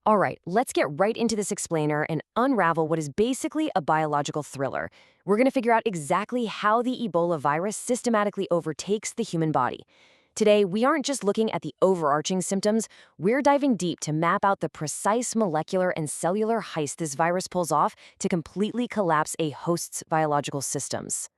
All right, let's get right into this explainer and unravel what is basically a biological thriller. We're going to figure out exactly how the Ebola virus systematically overtakes the human body. Today, we aren't just looking at the overarching symptoms, we're diving deep to map out the precise molecular and cellular heist this virus pulls off to completely collapse a host's biological systems.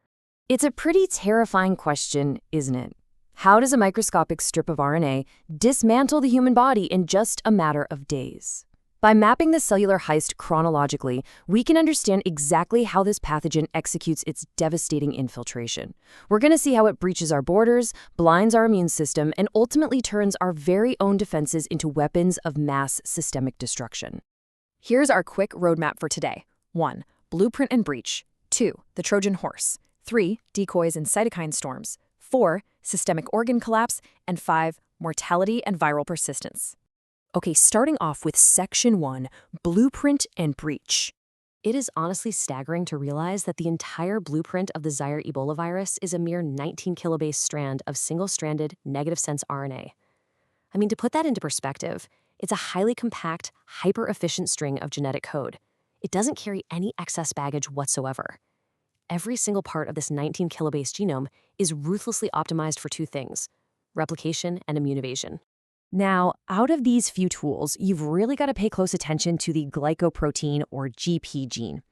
It's a pretty terrifying question, isn't it? How does a microscopic strip of RNA dismantle the human body in just a matter of days? By mapping the cellular heist chronologically, we can understand exactly how this pathogen executes its devastating infiltration. We're going to see how it breaches our borders, blinds our immune system, and ultimately turns our very own defenses into weapons of mass systemic destruction. Here's our quick roadmap for today. 1. Blueprint and breach. 2. The Trojan horse. 3. Decoys and cytokine storms. 4. Systemic organ collapse. And 5. Mortality and viral persistence. Okay, starting off with Section 1, Blueprint and Breach. It is honestly staggering to realize that the entire blueprint of the Zaire Ebola virus is a mere 19 kilobase strand of single-stranded, negative-sense RNA. I mean, to put that into perspective, it's a highly compact, hyper-efficient string of genetic code. It doesn't carry any excess baggage whatsoever. Every single part of this 19 kilobase genome is ruthlessly optimized for two things: replication and immune evasion. Now, out of these few tools, you've really got to pay close attention to the glycoprotein or GP gene.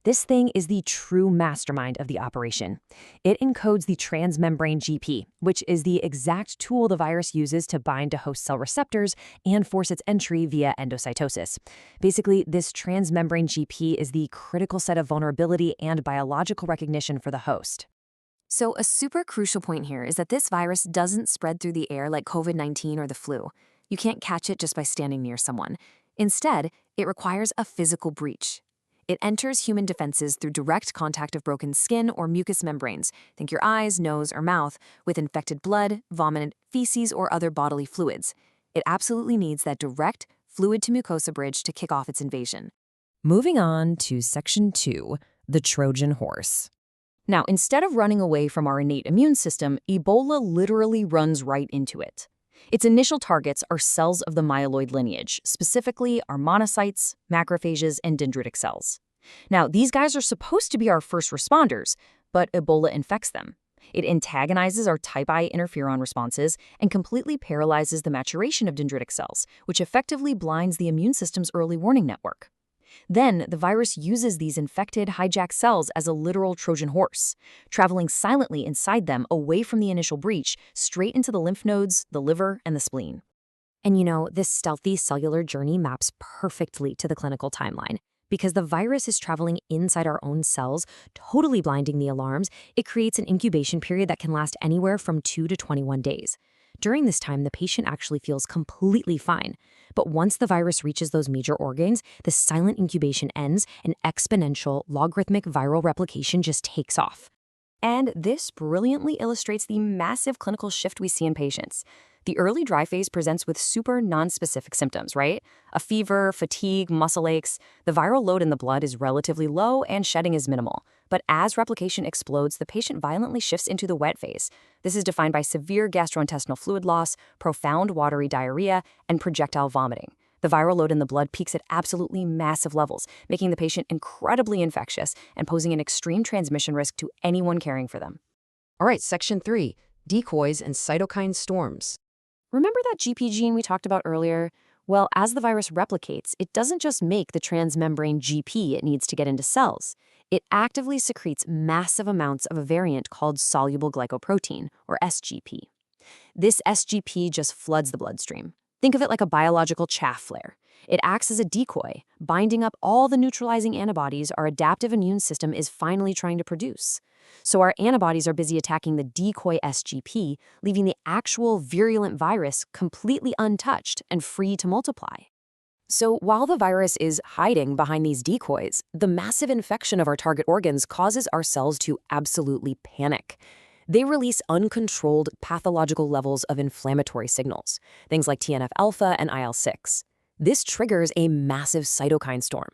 This thing is the true mastermind of the operation. It encodes the transmembrane GP, which is the exact tool the virus uses to bind to host cell receptors and force its entry via endocytosis. Basically, this transmembrane GP is the critical set of vulnerability and biological recognition for the host. So a super crucial point here is that this virus doesn't spread through the air like COVID-19 or the flu. You can't catch it just by standing near someone. Instead, it requires a physical breach. It enters human defenses through direct contact of broken skin or mucous membranes, think your eyes, nose, or mouth, with infected blood, vomit, feces, or other bodily fluids. It absolutely needs that direct fluid-to-mucosa bridge to kick off its invasion. Moving on to Section 2, the Trojan horse. Now, instead of running away from our innate immune system, Ebola literally runs right into it. Its initial targets are cells of the myeloid lineage, specifically our monocytes, macrophages, and dendritic cells. Now, these guys are supposed to be our first responders, but Ebola infects them. It antagonizes our type I interferon responses and completely paralyzes the maturation of dendritic cells, which effectively blinds the immune system's early warning network. Then, the virus uses these infected, hijacked cells as a literal Trojan horse, traveling silently inside them away from the initial breach, straight into the lymph nodes, the liver, and the spleen. And this stealthy cellular journey maps perfectly to the clinical timeline. Because the virus is traveling inside our own cells, totally blinding the alarms, it creates an incubation period that can last anywhere from 2 to 21 days. During this time, the patient actually feels completely fine. But once the virus reaches those major organs, the silent incubation ends and exponential logarithmic viral replication just takes off. And this brilliantly illustrates the massive clinical shift we see in patients. The early dry phase presents with super nonspecific symptoms, right? A fever, fatigue, muscle aches. The viral load in the blood is relatively low and shedding is minimal. But as replication explodes, the patient violently shifts into the wet phase. This is defined by severe gastrointestinal fluid loss, profound watery diarrhea, and projectile vomiting. The viral load in the blood peaks at absolutely massive levels, making the patient incredibly infectious and posing an extreme transmission risk to anyone caring for them. All right, Section 3, Decoys and Cytokine Storms. Remember that GP gene we talked about earlier? Well, as the virus replicates, it doesn't just make the transmembrane GP it needs to get into cells. It actively secretes massive amounts of a variant called soluble glycoprotein, or SGP. This SGP just floods the bloodstream. Think of it like a biological chaff flare. It acts as a decoy, binding up all the neutralizing antibodies our adaptive immune system is finally trying to produce. So our antibodies are busy attacking the decoy SGP, leaving the actual virulent virus completely untouched and free to multiply. So while the virus is hiding behind these decoys, the massive infection of our target organs causes our cells to absolutely panic. They release uncontrolled pathological levels of inflammatory signals, things like TNF-alpha and IL-6. This triggers a massive cytokine storm.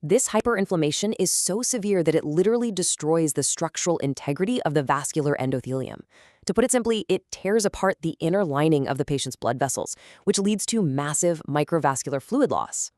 This hyperinflammation is so severe that it literally destroys the structural integrity of the vascular endothelium. To put it simply, it tears apart the inner lining of the patient's blood vessels, which leads to massive microvascular fluid loss.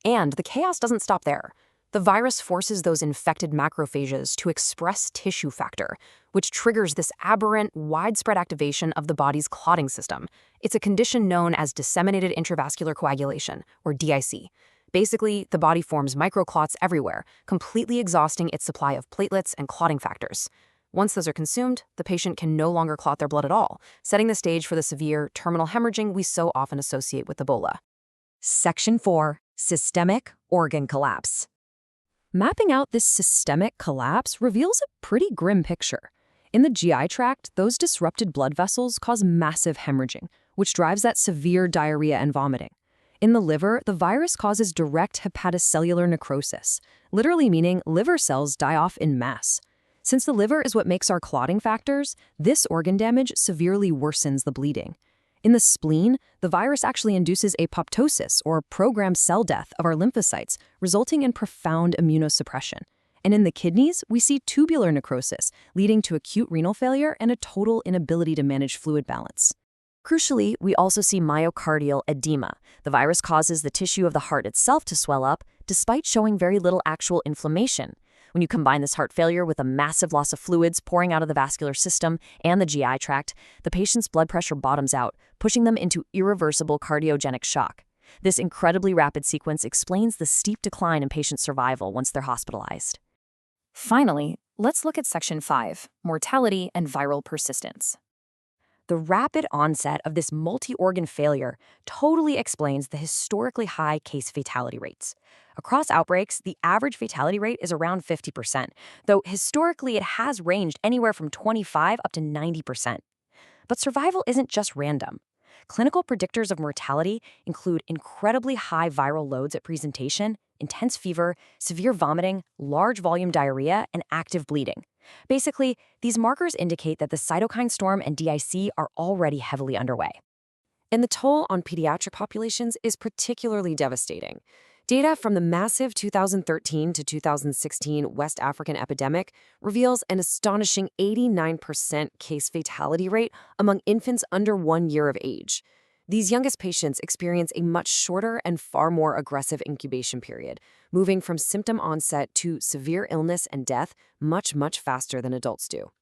And the chaos doesn't stop there. The virus forces those infected macrophages to express tissue factor, which triggers this aberrant, widespread activation of the body's clotting system. It's a condition known as disseminated intravascular coagulation, or DIC. Basically, the body forms microclots everywhere, completely exhausting its supply of platelets and clotting factors. Once those are consumed, the patient can no longer clot their blood at all, setting the stage for the severe terminal hemorrhaging we so often associate with Ebola. Section 4. Systemic organ collapse. Mapping out this systemic collapse reveals a pretty grim picture. In the GI tract, those disrupted blood vessels cause massive hemorrhaging, which drives that severe diarrhea and vomiting. In the liver, the virus causes direct hepatocellular necrosis, literally meaning liver cells die off in mass. Since the liver is what makes our clotting factors, this organ damage severely worsens the bleeding. In the spleen, the virus actually induces apoptosis, or programmed cell death, of our lymphocytes, resulting in profound immunosuppression. And in the kidneys, we see tubular necrosis, leading to acute renal failure and a total inability to manage fluid balance. Crucially, we also see myocardial edema. The virus causes the tissue of the heart itself to swell up, despite showing very little actual inflammation. When you combine this heart failure with a massive loss of fluids pouring out of the vascular system and the GI tract, the patient's blood pressure bottoms out, pushing them into irreversible cardiogenic shock. This incredibly rapid sequence explains the steep decline in patient survival once they're hospitalized. Finally, let's look at Section 5, mortality and viral persistence. The rapid onset of this multi-organ failure totally explains the historically high case fatality rates. Across outbreaks, the average fatality rate is around 50%, though historically it has ranged anywhere from 25 up to 90%. But survival isn't just random. Clinical predictors of mortality include incredibly high viral loads at presentation, intense fever, severe vomiting, large volume diarrhea, and active bleeding. Basically, these markers indicate that the cytokine storm and DIC are already heavily underway. And the toll on pediatric populations is particularly devastating. Data from the massive 2013 to 2016 West African epidemic reveals an astonishing 89% case fatality rate among infants under 1 year of age. These youngest patients experience a much shorter and far more aggressive incubation period, moving from symptom onset to severe illness and death much, much faster than adults do.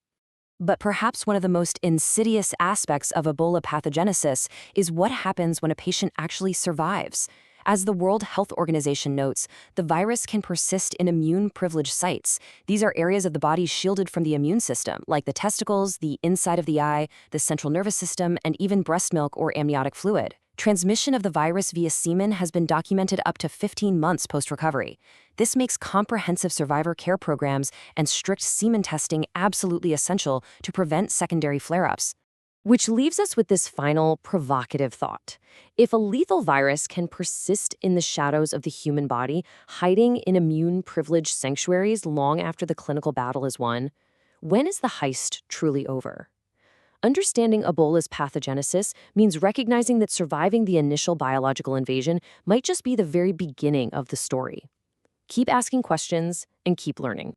But perhaps one of the most insidious aspects of Ebola pathogenesis is what happens when a patient actually survives. As the World Health Organization notes, the virus can persist in immune-privileged sites. These are areas of the body shielded from the immune system, like the testicles, the inside of the eye, the central nervous system, and even breast milk or amniotic fluid. Transmission of the virus via semen has been documented up to 15 months post-recovery. This makes comprehensive survivor care programs and strict semen testing absolutely essential to prevent secondary flare-ups. Which leaves us with this final provocative thought. If a lethal virus can persist in the shadows of the human body, hiding in immune-privileged sanctuaries long after the clinical battle is won, when is the heist truly over? Understanding Ebola's pathogenesis means recognizing that surviving the initial biological invasion might just be the very beginning of the story. Keep asking questions and keep learning.